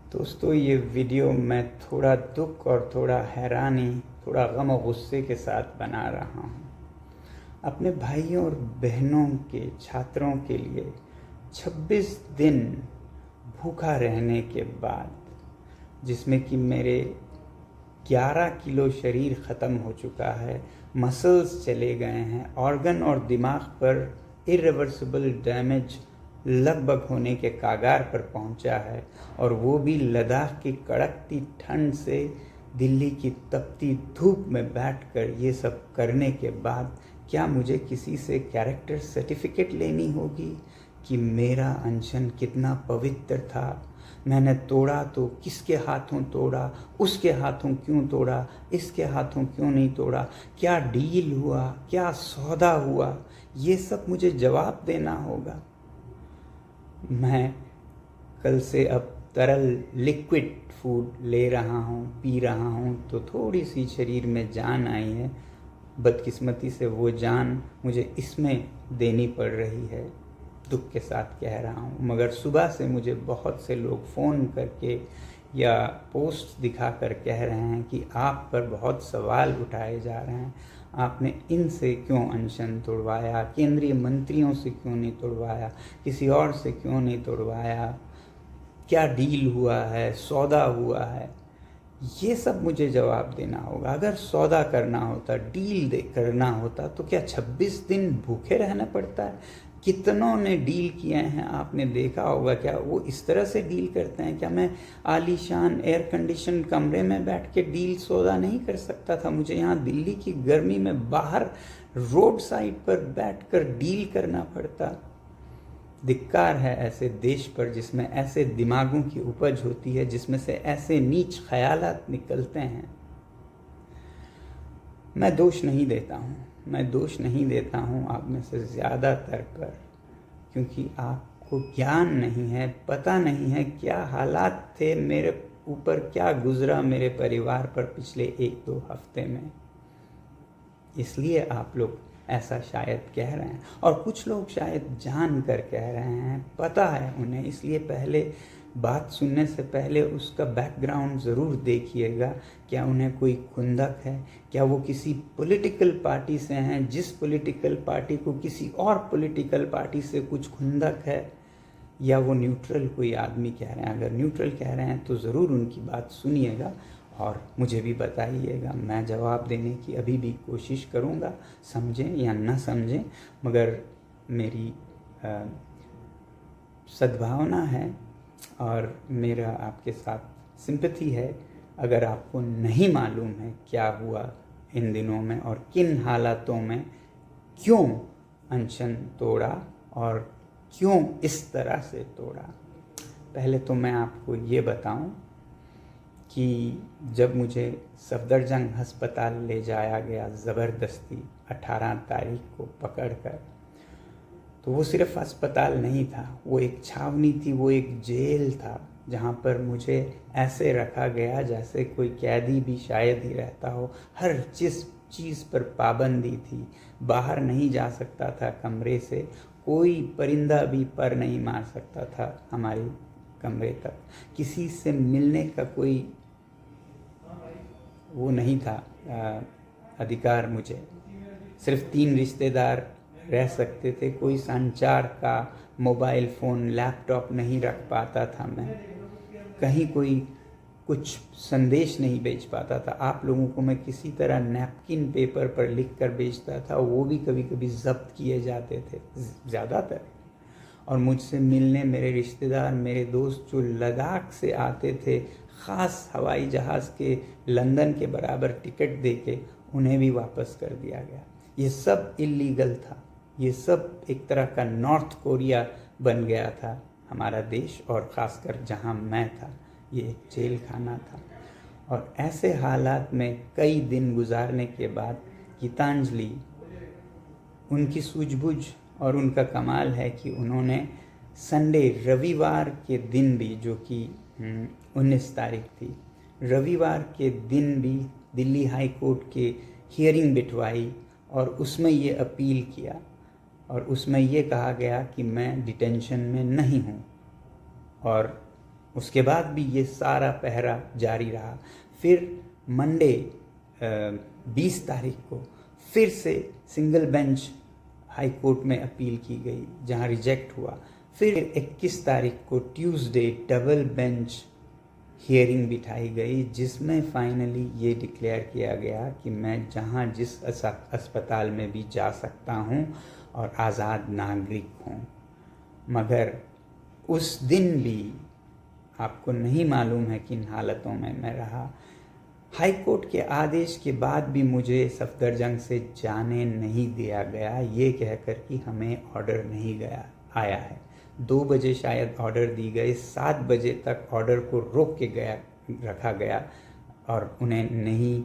दोस्तों, ये वीडियो मैं थोड़ा दुख और थोड़ा हैरानी, थोड़ा गम और गुस्से के साथ बना रहा हूँ। अपने भाइयों और बहनों के छात्रों के लिए 26 दिन भूखा रहने के बाद, जिसमें कि मेरे 11 किलो शरीर ख़त्म हो चुका है, मसल्स चले गए हैं, ऑर्गन और दिमाग पर इरिवर्सिबल डैमेज लगभग होने के कागार पर पहुंचा है, और वो भी लद्दाख की कड़कती ठंड से दिल्ली की तपती धूप में बैठकर ये सब करने के बाद क्या मुझे किसी से कैरेक्टर सर्टिफिकेट लेनी होगी कि मेरा अनशन कितना पवित्र था? मैंने तोड़ा तो किसके हाथों तोड़ा, उसके हाथों क्यों तोड़ा, इसके हाथों क्यों नहीं तोड़ा, क्या डील हुआ, क्या सौदा हुआ, ये सब मुझे जवाब देना होगा। मैं कल से अब तरल लिक्विड फूड ले रहा हूँ, पी रहा हूँ, तो थोड़ी सी शरीर में जान आई है। बदकिस्मती से वो जान मुझे इसमें देनी पड़ रही है, दुख के साथ कह रहा हूँ। मगर सुबह से मुझे बहुत से लोग फ़ोन करके या पोस्ट दिखा कर कह रहे हैं कि आप पर बहुत सवाल उठाए जा रहे हैं, आपने इनसे क्यों अनशन तोड़वाया, केंद्रीय मंत्रियों से क्यों नहीं तोड़वाया, किसी और से क्यों नहीं तोड़वाया, क्या डील हुआ है, सौदा हुआ है। ये सब मुझे जवाब देना होगा। अगर सौदा करना होता, डील करना होता, तो क्या 26 दिन भूखे रहना पड़ता है? कितनों ने डील किए हैं, आपने देखा होगा। क्या वो इस तरह से डील करते हैं? क्या मैं आलीशान एयर कंडीशन कमरे में बैठ के डील सौदा नहीं कर सकता था? मुझे यहाँ दिल्ली की गर्मी में बाहर रोड साइड पर बैठकर डील करना पड़ता। धिक्कार है ऐसे देश पर जिसमें ऐसे दिमागों की उपज होती है, जिसमें से ऐसे नीच ख्यालात निकलते हैं। मैं दोष नहीं देता हूँ आप में से ज़्यादातर पर, क्योंकि आपको ज्ञान नहीं है, पता नहीं है क्या हालात थे मेरे ऊपर, क्या गुजरा मेरे परिवार पर पिछले 1-2 हफ्ते में। इसलिए आप लोग ऐसा शायद कह रहे हैं, और कुछ लोग शायद जान कर कह रहे हैं, पता है उन्हें। इसलिए पहले बात सुनने से पहले उसका बैकग्राउंड ज़रूर देखिएगा। क्या उन्हें कोई खुंदक है? क्या वो किसी पॉलिटिकल पार्टी से हैं, जिस पॉलिटिकल पार्टी को किसी और पॉलिटिकल पार्टी से कुछ खुंदक है? या वो न्यूट्रल कोई आदमी कह रहे हैं? अगर न्यूट्रल कह रहे हैं तो ज़रूर उनकी बात सुनिएगा और मुझे भी बताइएगा। मैं जवाब देने की अभी भी कोशिश करूँगा, समझें या न समझें, मगर मेरी सद्भावना है और मेरा आपके साथ सिंपैथी है। अगर आपको नहीं मालूम है क्या हुआ इन दिनों में और किन हालातों में क्यों अनशन तोड़ा और क्यों इस तरह से तोड़ा, पहले तो मैं आपको ये बताऊं कि जब मुझे सफदरजंग अस्पताल ले जाया गया ज़बरदस्ती 18 तारीख को पकड़कर, तो वो सिर्फ अस्पताल नहीं था, वो एक छावनी थी, वो एक जेल था, जहाँ पर मुझे ऐसे रखा गया जैसे कोई कैदी भी शायद ही रहता हो। हर चीज़ पर पाबंदी थी, बाहर नहीं जा सकता था कमरे से, कोई परिंदा भी पर नहीं मार सकता था हमारे कमरे तक, किसी से मिलने का कोई वो नहीं था अधिकार। मुझे सिर्फ 3 रिश्तेदार रह सकते थे, कोई संचार का मोबाइल फ़ोन, लैपटॉप नहीं रख पाता था मैं, कहीं कोई कुछ संदेश नहीं भेज पाता था। आप लोगों को मैं किसी तरह नैपकिन पेपर पर लिख कर भेजता था, वो भी कभी कभी ज़ब्त किए जाते थे ज़्यादातर। और मुझसे मिलने मेरे रिश्तेदार, मेरे दोस्त जो लद्दाख से आते थे, ख़ास हवाई जहाज़ के लंदन के बराबर टिकट देके, उन्हें भी वापस कर दिया गया। ये सब इल्लीगल था, ये सब एक तरह का नॉर्थ कोरिया बन गया था हमारा देश, और ख़ासकर जहाँ मैं था ये एक जेल खाना था। और ऐसे हालात में कई दिन गुजारने के बाद गीतांजलि, उनकी सूझबूझ और उनका कमाल है कि उन्होंने संडे, रविवार के दिन भी, जो कि 19 तारीख थी, रविवार के दिन भी दिल्ली हाई कोर्ट के हियरिंग बिठवाई और उसमें ये अपील किया, और उसमें ये कहा गया कि मैं डिटेंशन में नहीं हूँ, और उसके बाद भी ये सारा पहरा जारी रहा। फिर मंडे 20 तारीख को फिर से सिंगल बेंच हाई कोर्ट में अपील की गई, जहां रिजेक्ट हुआ। फिर 21 तारीख को ट्यूसडे डबल बेंच हियरिंग बिठाई गई, जिसमें फाइनली ये डिक्लेयर किया गया कि मैं जहां जिस अस्पताल में भी जा सकता हूं और आज़ाद नागरिक हूं। मगर उस दिन भी आपको नहीं मालूम है किन हालतों में मैं रहा। हाई कोर्ट के आदेश के बाद भी मुझे सफदरजंग से जाने नहीं दिया गया, ये कहकर कि हमें ऑर्डर नहीं आया है। 2 बजे शायद ऑर्डर दी गई, 7 बजे तक ऑर्डर को रोक के रखा गया और उन्हें नहीं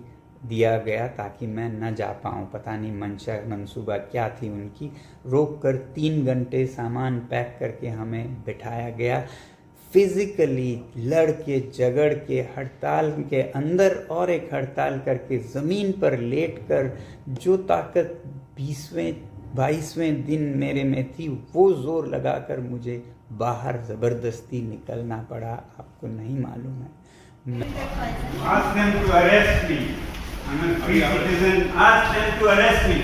दिया गया ताकि मैं न जा पाऊँ। पता नहीं मंसूबा क्या थी उनकी। रोक कर 3 घंटे सामान पैक करके हमें बिठाया गया। फिजिकली लड़ के झगड़ के हड़ताल के अंदर और एक हड़ताल करके ज़मीन पर लेटकर जो ताकत 22वें दिन मेरे में थी, वो जोर लगाकर मुझे बाहर ज़बरदस्ती निकलना पड़ा। आपको नहीं मालूम है। Ask them to arrest me. I'm a free citizen. Ask them to arrest me.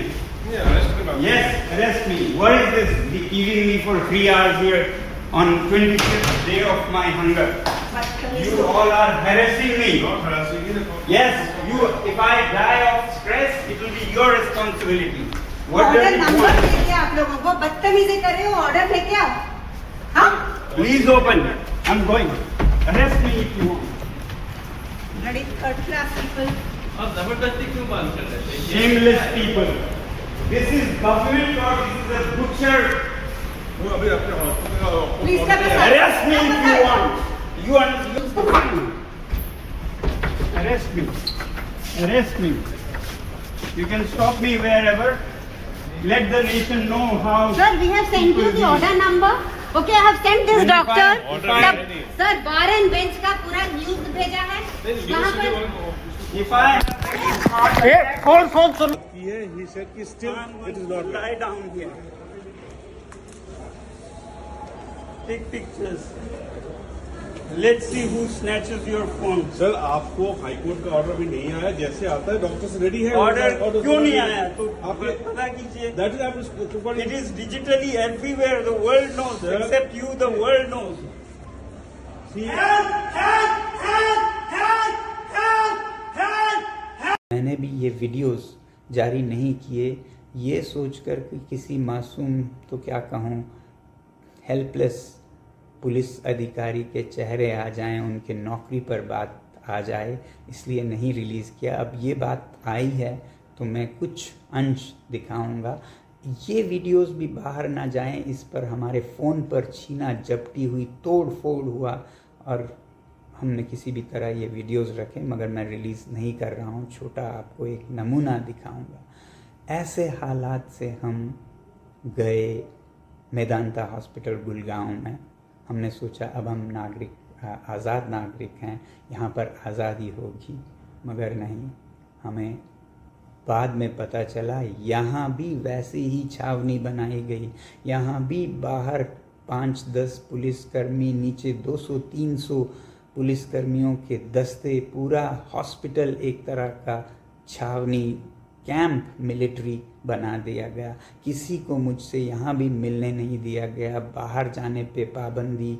Yes, arrest me. What is this? Giving me for 3 hours here on 25th day of my hunger. You all are harassing me. Not harassing you. Yes, you. If I die of stress, it will be your responsibility. What order does it number want? लेके आप लोगों को बदतमीजी कर रहे हो, order लेके आओ। हाँ, Please open. I'm going. Arrest me if you want. bloody third class people. आप जबरदस्ती क्यों बात कर रहे थे? Shameless people. This is government or this is a butcher. वो अभी अपने हॉस्पिटल का Please step aside. Arrest me if you want. You arrest me. Arrest me. You can stop me wherever. Let the nation know how. Sir, we have sent you the order number. Okay, I have sent this doctor. order ready. Sir, bar and bench का पूरा news भेजा है। वहाँ पर If I he said कि still it is not lie down here. Take pictures. Let's see who snatches your phone. Sir आपको high court का order भी नहीं आया, जैसे आता है डॉक्टर से रेडी है ऑर्डर क्यों नहीं आया? तो आपके पता कीजिए। दैट इज आप It is digitally everywhere. The world knows. Sir. Except you, the world knows. मैंने भी ये वीडियोस जारी नहीं किए, ये सोचकर कि किसी मासूम, तो क्या कहूँ, हेल्पलेस पुलिस अधिकारी के चेहरे आ जाएं, उनके नौकरी पर बात आ जाए, इसलिए नहीं रिलीज़ किया। अब ये बात आई है तो मैं कुछ अंश दिखाऊंगा। ये वीडियोस भी बाहर ना जाएं, इस पर हमारे फ़ोन पर छीना झपटी हुई, तोड़ फोड़ हुआ और हमने किसी भी तरह ये वीडियोस रखे, मगर मैं रिलीज़ नहीं कर रहा हूँ। छोटा आपको एक नमूना दिखाऊंगा। ऐसे हालात से हम गए मेदांता हॉस्पिटल गुड़गांव में। हमने सोचा अब हम आज़ाद नागरिक हैं, यहाँ पर आज़ादी होगी, मगर नहीं। हमें बाद में पता चला यहाँ भी वैसी ही छावनी बनाई गई। यहाँ भी बाहर 5-10 पुलिसकर्मी, नीचे 200-300 पुलिसकर्मियों के दस्ते, पूरा हॉस्पिटल एक तरह का छावनी कैंप मिलिट्री बना दिया गया। किसी को मुझसे यहाँ भी मिलने नहीं दिया गया। बाहर जाने पे पाबंदी,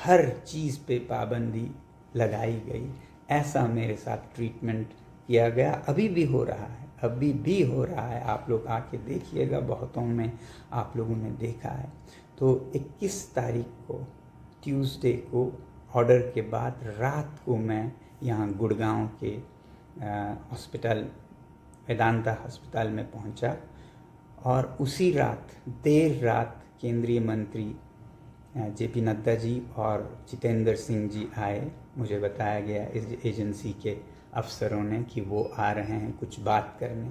हर चीज़ पे पाबंदी लगाई गई। ऐसा मेरे साथ ट्रीटमेंट किया गया। अभी भी हो रहा है, अभी भी हो रहा है। आप लोग आके देखिएगा, बहुतों में आप लोगों ने देखा है। तो 21 तारीख को ट्यूसडे को ऑर्डर के बाद रात को मैं यहाँ गुड़गांव के हॉस्पिटल वेदांता अस्पताल में पहुंचा और उसी रात देर रात केंद्रीय मंत्री जेपी नड्डा जी और जितेंद्र सिंह जी आए। मुझे बताया गया इस एजेंसी के अफसरों ने कि वो आ रहे हैं कुछ बात करने,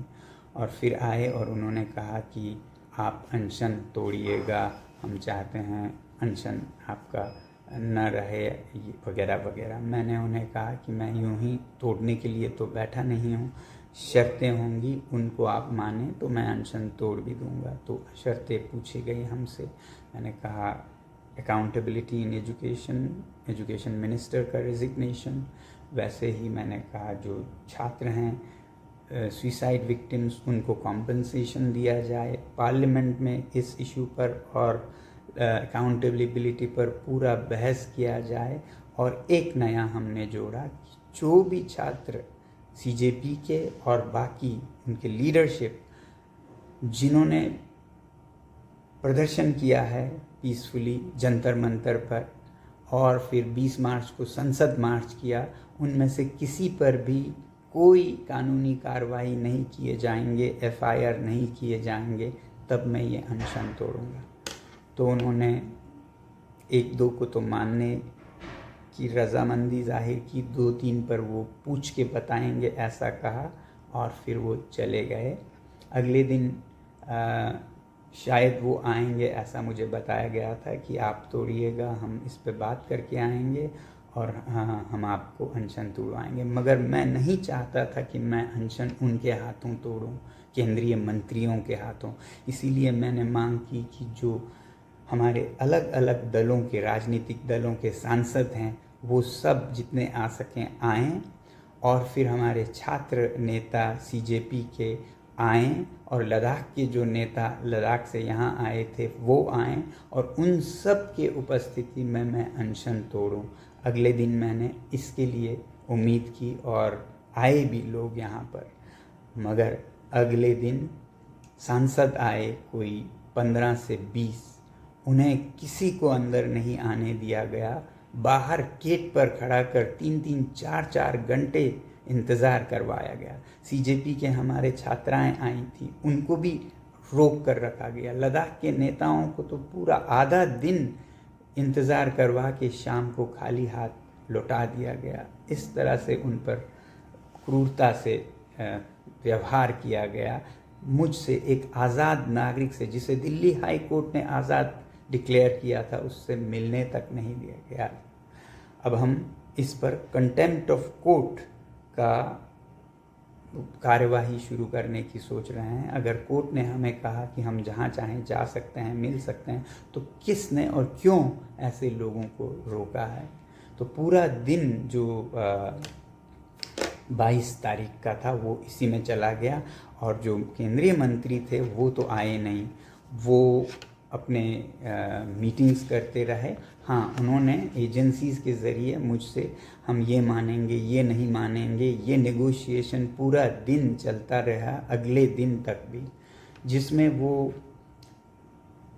और फिर आए और उन्होंने कहा कि आप अनशन तोड़िएगा, हम चाहते हैं अनशन आपका न रहे, वगैरह वगैरह। मैंने उन्हें कहा कि मैं यूं ही तोड़ने के लिए तो बैठा नहीं हूं, शर्तें होंगी, उनको आप माने तो मैं अनशन तोड़ भी दूंगा। तो शर्तें पूछी गई हमसे। मैंने कहा अकाउंटेबिलिटी इन एजुकेशन मिनिस्टर का रेजिग्नेशन, वैसे ही मैंने कहा जो छात्र हैं सुसाइड विक्टिम्स उनको कॉम्पनसेशन दिया जाए, पार्लियामेंट में इस इशू पर और अकाउंटेबिलिटी पर पूरा बहस किया जाए। और एक नया हमने जोड़ा कि जो भी छात्र सीजेपी के और बाकी उनके लीडरशिप जिन्होंने प्रदर्शन किया है पीसफुली जंतर मंतर पर और फिर 20 मार्च को संसद मार्च किया, उनमें से किसी पर भी कोई कानूनी कार्रवाई नहीं किए जाएंगे, एफआईआर नहीं किए जाएंगे, तब मैं ये अनशन तोड़ूंगा। तो उन्होंने एक दो को तो मानने की रजामंदी जाहिर की, 2-3 पर वो पूछ के बताएंगे ऐसा कहा और फिर वो चले गए। अगले दिन शायद वो आएंगे ऐसा मुझे बताया गया था कि आप तोड़िएगा, हम इस पे बात करके आएंगे और हाँ हम आपको अनशन तोड़वाएंगे। मगर मैं नहीं चाहता था कि मैं अनशन उनके हाथों तोड़ूं, केंद्रीय मंत्रियों के हाथों। इसीलिए मैंने मांग की कि जो हमारे अलग अलग दलों के राजनीतिक दलों के सांसद हैं वो सब जितने आ सकें आएँ और फिर हमारे छात्र नेता सीजेपी के आएँ और लद्दाख के जो नेता लद्दाख से यहाँ आए थे वो आएँ और उन सब के उपस्थिति में मैं अनशन तोड़ूं। अगले दिन मैंने इसके लिए उम्मीद की और आए भी लोग यहाँ पर। मगर अगले दिन सांसद आए कोई 15 से 20, उन्हें किसी को अंदर नहीं आने दिया गया। बाहर गेट पर खड़ा कर 3-3, 4-4 घंटे इंतज़ार करवाया गया। सीजेपी के हमारे छात्राएं आई थी, उनको भी रोक कर रखा गया। लद्दाख के नेताओं को तो पूरा आधा दिन इंतज़ार करवा के शाम को खाली हाथ लौटा दिया गया। इस तरह से उन पर क्रूरता से व्यवहार किया गया। मुझसे एक आज़ाद नागरिक से, जिसे दिल्ली हाई कोर्ट ने आज़ाद डिक्लेयर किया था, उससे मिलने तक नहीं दिया गया। अब हम इस पर कंटेम्प्ट ऑफ कोर्ट का कार्यवाही शुरू करने की सोच रहे हैं। अगर कोर्ट ने हमें कहा कि हम जहाँ चाहें जा सकते हैं, मिल सकते हैं, तो किसने और क्यों ऐसे लोगों को रोका है? तो पूरा दिन जो 22 तारीख का था वो इसी में चला गया और जो केंद्रीय मंत्री थे वो तो आए नहीं, वो अपने मीटिंग्स करते रहे। हाँ, उन्होंने एजेंसीज़ के ज़रिए मुझसे हम ये मानेंगे, ये नहीं मानेंगे, ये नेगोशिएशन पूरा दिन चलता रहा, अगले दिन तक भी, जिसमें वो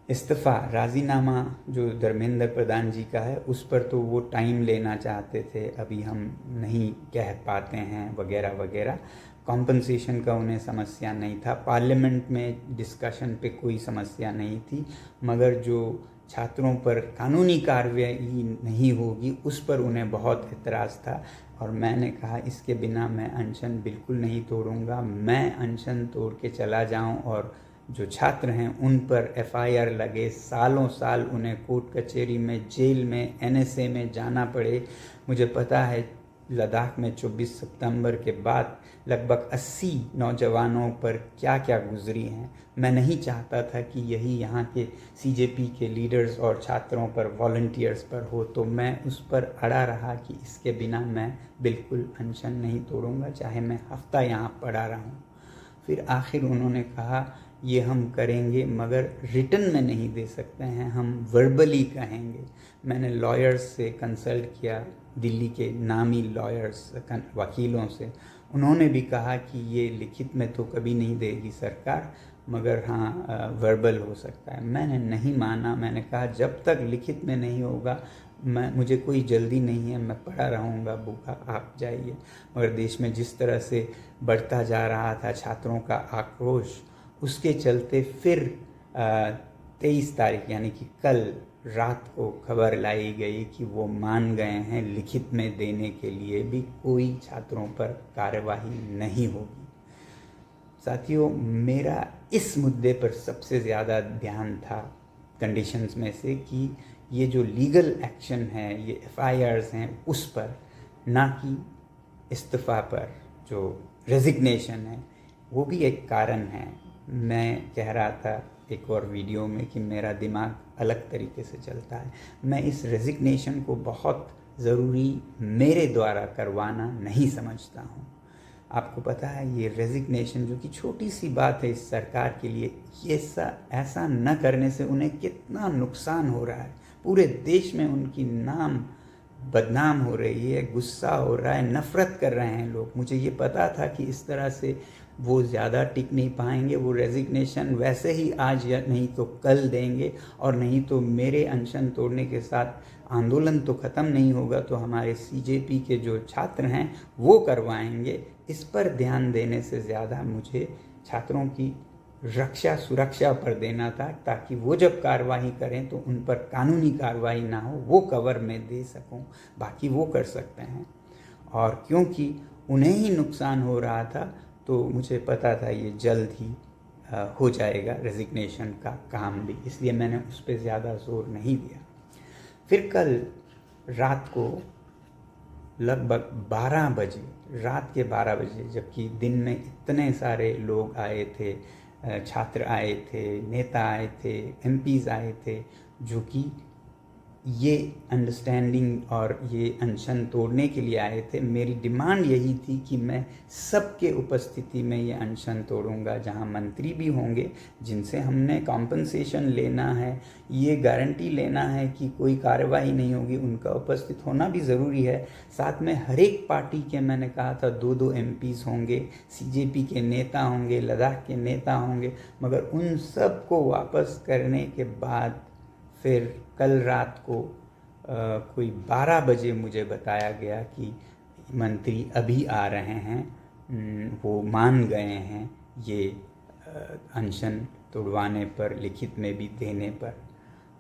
इस्तीफ़ा राज़ीनामा जो धर्मेंद्र प्रधान जी का है उस पर तो वो टाइम लेना चाहते थे, अभी हम नहीं कह पाते हैं वगैरह वगैरह। कॉम्पनसेशन का उन्हें समस्या नहीं था, पार्लियामेंट में डिस्कशन पे कोई समस्या नहीं थी, मगर जो छात्रों पर कानूनी कार्रवाई नहीं होगी उस पर उन्हें बहुत एतराज़ था। और मैंने कहा इसके बिना मैं अनशन बिल्कुल नहीं तोड़ूंगा। मैं अनशन तोड़ के चला जाऊं और जो छात्र हैं उन पर एफआईआर लगे, सालों साल उन्हें कोर्ट कचहरी में, जेल में, एनएसए में जाना पड़े। मुझे पता है लद्दाख में 24 सितंबर के बाद लगभग 80 नौजवानों पर क्या क्या गुजरी हैं। मैं नहीं चाहता था कि यही यहाँ के सीजेपी के लीडर्स और छात्रों पर, वॉलंटियर्स पर हो, तो मैं उस पर अड़ा रहा कि इसके बिना मैं बिल्कुल अनशन नहीं तोड़ूंगा, चाहे मैं हफ्ता यहाँ पड़ा रहूँ। फिर आखिर उन्होंने कहा ये हम करेंगे मगर रिटन में नहीं दे सकते हैं, हम वर्बली कहेंगे। मैंने लॉयर्स से कंसल्ट किया, दिल्ली के नामी लॉयर्स, वकीलों से। उन्होंने भी कहा कि ये लिखित में तो कभी नहीं देगी सरकार, मगर हाँ वर्बल हो सकता है। मैंने नहीं माना, मैंने कहा जब तक लिखित में नहीं होगा मुझे कोई जल्दी नहीं है, मैं पड़ा रहूँगा भूखा, आप जाइए। मगर देश में जिस तरह से बढ़ता जा रहा था छात्रों का आक्रोश, उसके चलते फिर 23 तारीख यानी कि कल रात को खबर लाई गई कि वो मान गए हैं लिखित में देने के लिए भी कोई छात्रों पर कार्यवाही नहीं होगी। साथियों, मेरा इस मुद्दे पर सबसे ज़्यादा ध्यान था कंडीशंस में से कि ये जो लीगल एक्शन है, ये एफआईआर्स हैं उस पर, ना कि इस्तीफ़ा पर। जो रेजिग्नेशन है वो भी एक कारण है। मैं कह रहा था एक और वीडियो में कि मेरा दिमाग अलग तरीके से चलता है। मैं इस रेजिग्नेशन को बहुत ज़रूरी मेरे द्वारा करवाना नहीं समझता हूँ। आपको पता है ये रेजिग्नेशन जो कि छोटी सी बात है इस सरकार के लिए, ये ऐसा न करने से उन्हें कितना नुकसान हो रहा है। पूरे देश में उनकी नाम बदनाम हो रही है, गुस्सा हो रहा है, नफ़रत कर रहे हैं लोग। मुझे ये पता था कि इस तरह से वो ज़्यादा टिक नहीं पाएंगे। वो रेजिग्नेशन वैसे ही आज या नहीं तो कल देंगे, और नहीं तो मेरे अनशन तोड़ने के साथ आंदोलन तो ख़त्म नहीं होगा, तो हमारे सीजेपी के जो छात्र हैं वो करवाएंगे। इस पर ध्यान देने से ज़्यादा मुझे छात्रों की रक्षा सुरक्षा पर देना था, ताकि वो जब कार्रवाई करें तो उन पर कानूनी कार्रवाई ना हो, वो कवर में दे सकूं। बाकी वो कर सकते हैं, और क्योंकि उन्हें ही नुकसान हो रहा था तो मुझे पता था ये जल्द ही हो जाएगा राजिग्नेशन का काम भी, इसलिए मैंने उस पर ज़्यादा जोर नहीं दिया। फिर कल रात को लगभग 12 बजे, रात के 12 बजे, जबकि दिन में इतने सारे लोग आए थे, छात्र आए थे, नेता आए थे, एमपीज़ आए थे, जो कि ये अंडरस्टैंडिंग और ये अनशन तोड़ने के लिए आए थे। मेरी डिमांड यही थी कि मैं सबके उपस्थिति में ये अनशन तोड़ूंगा, जहां मंत्री भी होंगे, जिनसे हमने कॉम्पनसेशन लेना है, ये गारंटी लेना है कि कोई कार्रवाई नहीं होगी, उनका उपस्थित होना भी ज़रूरी है। साथ में हर एक पार्टी के, मैंने कहा था 2-2 एमपीज़ होंगे, सीजेपी के नेता होंगे, लद्दाख के नेता होंगे, मगर उन सब को वापस करने के बाद फिर कल रात को कोई 12 बजे मुझे बताया गया कि मंत्री अभी आ रहे हैं, वो मान गए हैं ये अनशन तोड़वाने पर, लिखित में भी देने पर।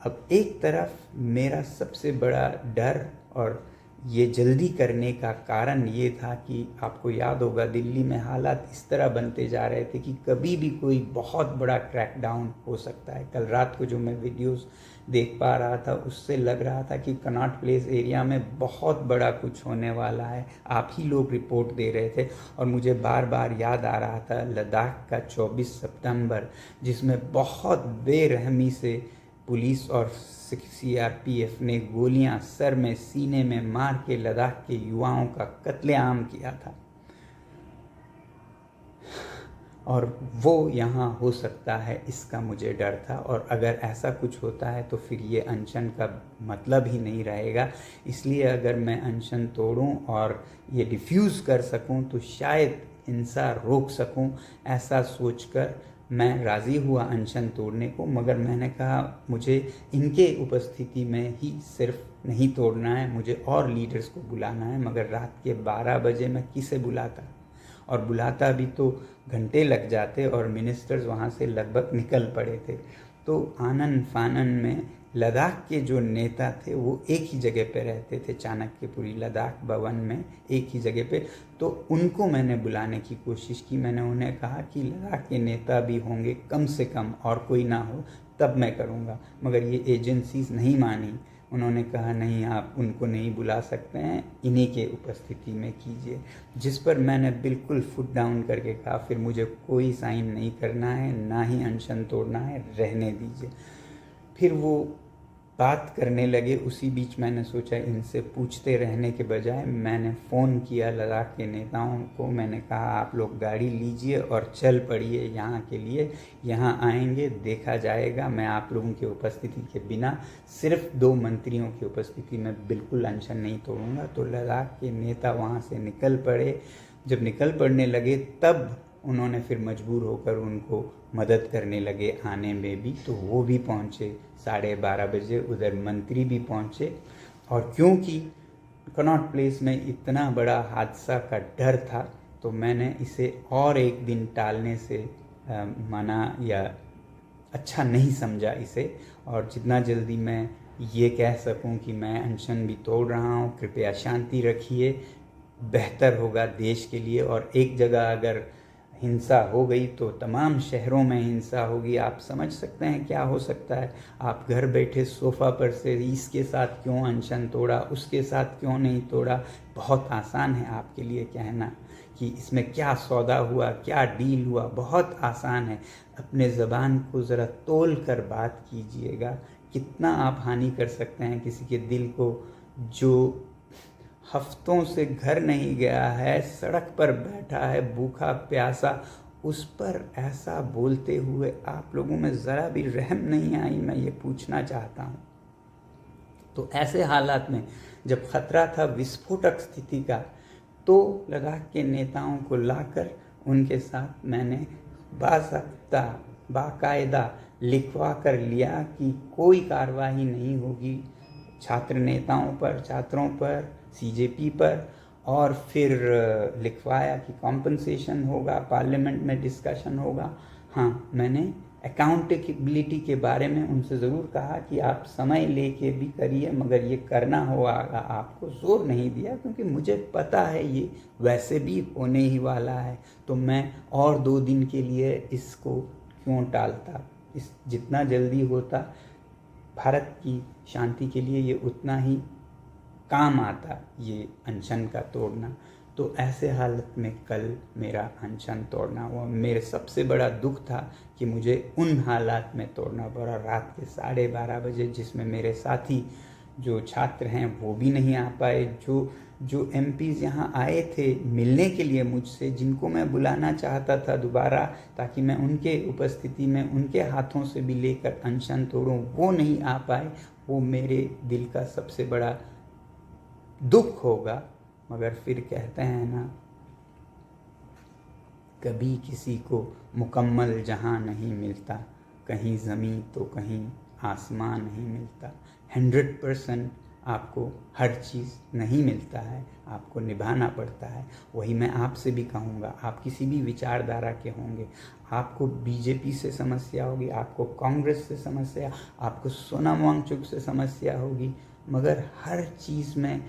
अब एक तरफ मेरा सबसे बड़ा डर और ये जल्दी करने का कारण ये था कि आपको याद होगा दिल्ली में हालात इस तरह बनते जा रहे थे कि कभी भी कोई बहुत बड़ा क्रैकडाउन हो सकता है। कल रात को जो मैं वीडियोस देख पा रहा था उससे लग रहा था कि कनॉट प्लेस एरिया में बहुत बड़ा कुछ होने वाला है। आप ही लोग रिपोर्ट दे रहे थे, और मुझे बार बार याद आ रहा था लद्दाख का 24 सितंबर, जिसमें बहुत बेरहमी से पुलिस और सीआरपीएफ ने गोलियां सर में, सीने में मार के लद्दाख के युवाओं का कत्लेआम किया था, और वो यहाँ हो सकता है, इसका मुझे डर था। और अगर ऐसा कुछ होता है तो फिर ये अनशन का मतलब ही नहीं रहेगा। इसलिए अगर मैं अनशन तोड़ूं और ये डिफ्यूज़ कर सकूं तो शायद हिंसा रोक सकूं, ऐसा सोचकर मैं राज़ी हुआ अनशन तोड़ने को। मगर मैंने कहा मुझे इनके उपस्थिति में ही सिर्फ नहीं तोड़ना है, मुझे और लीडर्स को बुलाना है। मगर रात के 12 बजे मैं किसे बुलाता, और बुलाता भी तो घंटे लग जाते, और मिनिस्टर्स वहाँ से लगभग निकल पड़े थे। तो आनन फानन में लद्दाख के जो नेता थे वो एक ही जगह पे रहते थे, चाणक्यपुरी लद्दाख भवन में एक ही जगह पे। तो उनको मैंने बुलाने की कोशिश की। मैंने उन्हें कहा कि लद्दाख के नेता भी होंगे कम से कम, और कोई ना हो तब मैं करूँगा। मगर ये एजेंसीज नहीं मानी। उन्होंने कहा नहीं, आप उनको नहीं बुला सकते हैं, इन्हीं के उपस्थिति में कीजिए। जिस पर मैंने बिल्कुल फुट डाउन करके कहा फिर मुझे कोई साइन नहीं करना है, ना ही अनशन तोड़ना है, रहने दीजिए। फिर वो बात करने लगे। उसी बीच मैंने सोचा इनसे पूछते रहने के बजाय मैंने फ़ोन किया लद्दाख के नेताओं को। मैंने कहा आप लोग गाड़ी लीजिए और चल पड़िए यहाँ के लिए, यहाँ आएंगे, देखा जाएगा। मैं आप लोगों की उपस्थिति के बिना, सिर्फ 2 मंत्रियों की उपस्थिति में बिल्कुल अनशन नहीं तोड़ूंगा। तो लद्दाख के नेता वहाँ से निकल पड़े। जब निकल पड़ने लगे तब उन्होंने फिर मजबूर होकर उनको मदद करने लगे आने में भी। तो वो भी पहुँचे 12:30 बजे, उधर मंत्री भी पहुँचे। और क्योंकि कनॉट प्लेस में इतना बड़ा हादसा का डर था तो मैंने इसे और एक दिन टालने से मना या अच्छा नहीं समझा इसे। और जितना जल्दी मैं ये कह सकूं कि मैं अनशन भी तोड़ रहा हूं, कृपया शांति रखिए, बेहतर होगा देश के लिए। और एक जगह अगर हिंसा हो गई तो तमाम शहरों में हिंसा होगी। आप समझ सकते हैं क्या हो सकता है। आप घर बैठे सोफ़ा पर से इसके साथ क्यों अनशन तोड़ा, उसके साथ क्यों नहीं तोड़ा, बहुत आसान है आपके लिए कहना कि इसमें क्या सौदा हुआ, क्या डील हुआ, बहुत आसान है। अपने ज़बान को ज़रा तोल कर बात कीजिएगा कितना आप हानि कर सकते हैं किसी के दिल को, जो हफ्तों से घर नहीं गया है, सड़क पर बैठा है भूखा प्यासा, उस पर ऐसा बोलते हुए आप लोगों में ज़रा भी रहम नहीं आई। मैं ये पूछना चाहता हूँ। तो ऐसे हालात में जब खतरा था विस्फोटक स्थिति का, तो लद्दाख के नेताओं को लाकर उनके साथ मैंने बाकायदा लिखवा कर लिया कि कोई कार्रवाई नहीं होगी छात्र नेताओं पर, छात्रों पर, सीजेपी पर, और फिर लिखवाया कि कॉम्पनसेशन होगा, पार्लियामेंट में डिस्कशन होगा। हाँ, मैंने अकाउंटेबिलिटी के बारे में उनसे ज़रूर कहा कि आप समय लेके भी करिए, मगर ये करना होगा आपको, जोर नहीं दिया क्योंकि मुझे पता है ये वैसे भी होने ही वाला है, तो मैं और 2 दिन के लिए इसको क्यों टालता। इस जितना जल्दी होता भारत की शांति के लिए ये उतना ही काम आता, ये अनशन का तोड़ना। तो ऐसे हालत में कल मेरा अनशन तोड़ना हुआ। मेरे सबसे बड़ा दुख था कि मुझे उन हालात में तोड़ना पड़ा, रात के 12:30 बजे, जिसमें मेरे साथी जो छात्र हैं वो भी नहीं आ पाए, जो MPs यहाँ आए थे मिलने के लिए मुझसे, जिनको मैं बुलाना चाहता था दोबारा ताकि मैं उनके उपस्थिति में उनके हाथों से भी लेकर अनशन तोड़ूं, वो नहीं आ पाए। वो मेरे दिल का सबसे बड़ा दुख होगा। मगर फिर कहते हैं ना, कभी किसी को मुकम्मल जहां नहीं मिलता, कहीं ज़मीं तो कहीं आसमान नहीं मिलता। 100% आपको हर चीज़ नहीं मिलता है, आपको निभाना पड़ता है। वही मैं आपसे भी कहूँगा, आप किसी भी विचारधारा के होंगे, आपको बीजेपी से समस्या होगी, आपको कांग्रेस से समस्या, आपको सोनम वांगचुक से समस्या होगी, मगर हर चीज़ में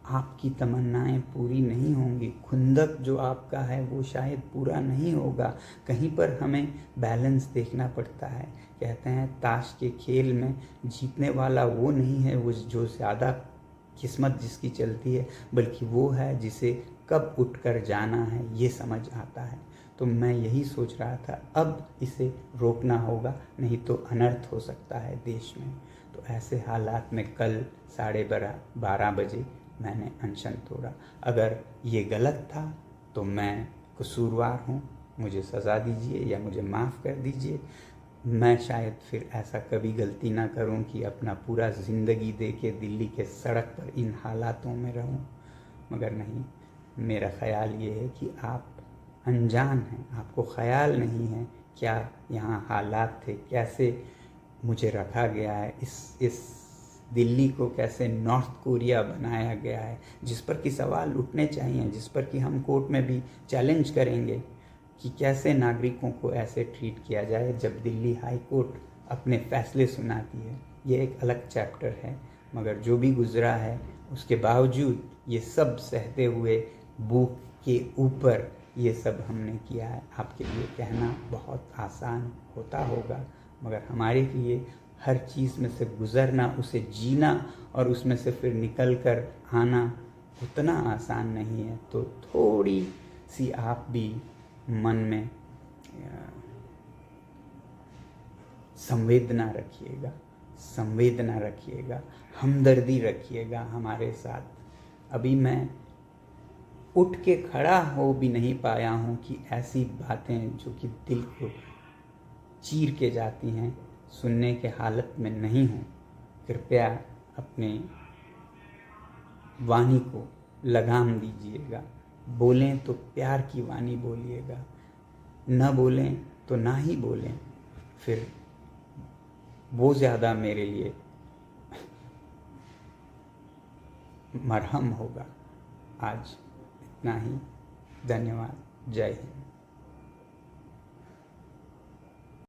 आपकी तमन्नाएं पूरी नहीं होंगी। खुंदक जो आपका है वो शायद पूरा नहीं होगा। कहीं पर हमें बैलेंस देखना पड़ता है। कहते हैं ताश के खेल में जीतने वाला वो नहीं है वो जो ज़्यादा किस्मत जिसकी चलती है, बल्कि वो है जिसे कब उठकर जाना है ये समझ आता है। तो मैं यही सोच रहा था, अब इसे रोकना होगा, नहीं तो अनर्थ हो सकता है देश में। तो ऐसे हालात में कल 12:30 बजे मैंने अनशन तोड़ा। अगर ये गलत था तो मैं कसूरवार हूँ, मुझे सज़ा दीजिए या मुझे माफ़ कर दीजिए। मैं शायद फिर ऐसा कभी गलती ना करूं कि अपना पूरा ज़िंदगी दे के दिल्ली के सड़क पर इन हालातों में रहूं। मगर नहीं, मेरा ख़्याल ये है कि आप अनजान हैं, आपको ख़्याल नहीं है क्या यहाँ हालात थे, कैसे मुझे रखा गया है, इस दिल्ली को कैसे नॉर्थ कोरिया बनाया गया है, जिस पर कि सवाल उठने चाहिए, जिस पर कि हम कोर्ट में भी चैलेंज करेंगे कि कैसे नागरिकों को ऐसे ट्रीट किया जाए जब दिल्ली हाई कोर्ट अपने फैसले सुनाती है। ये एक अलग चैप्टर है, मगर जो भी गुजरा है उसके बावजूद ये सब सहते हुए भूख के ऊपर ये सब हमने किया है। आपके लिए कहना बहुत आसान होता होगा, मगर हमारे लिए हर चीज़ में से गुज़रना, उसे जीना और उसमें से फिर निकल कर आना उतना आसान नहीं है। तो थोड़ी सी आप भी मन में संवेदना रखिएगा, हमदर्दी रखिएगा हमारे साथ। अभी मैं उठ के खड़ा हो भी नहीं पाया हूँ कि ऐसी बातें जो कि दिल को चीर के जाती हैं सुनने के हालत में नहीं हूँ। कृपया अपने वाणी को लगाम दीजिएगा। बोलें तो प्यार की वाणी बोलिएगा, न बोलें तो ना ही बोलें, फिर वो ज़्यादा मेरे लिए मरहम होगा। आज इतना ही। धन्यवाद। जय हिंद।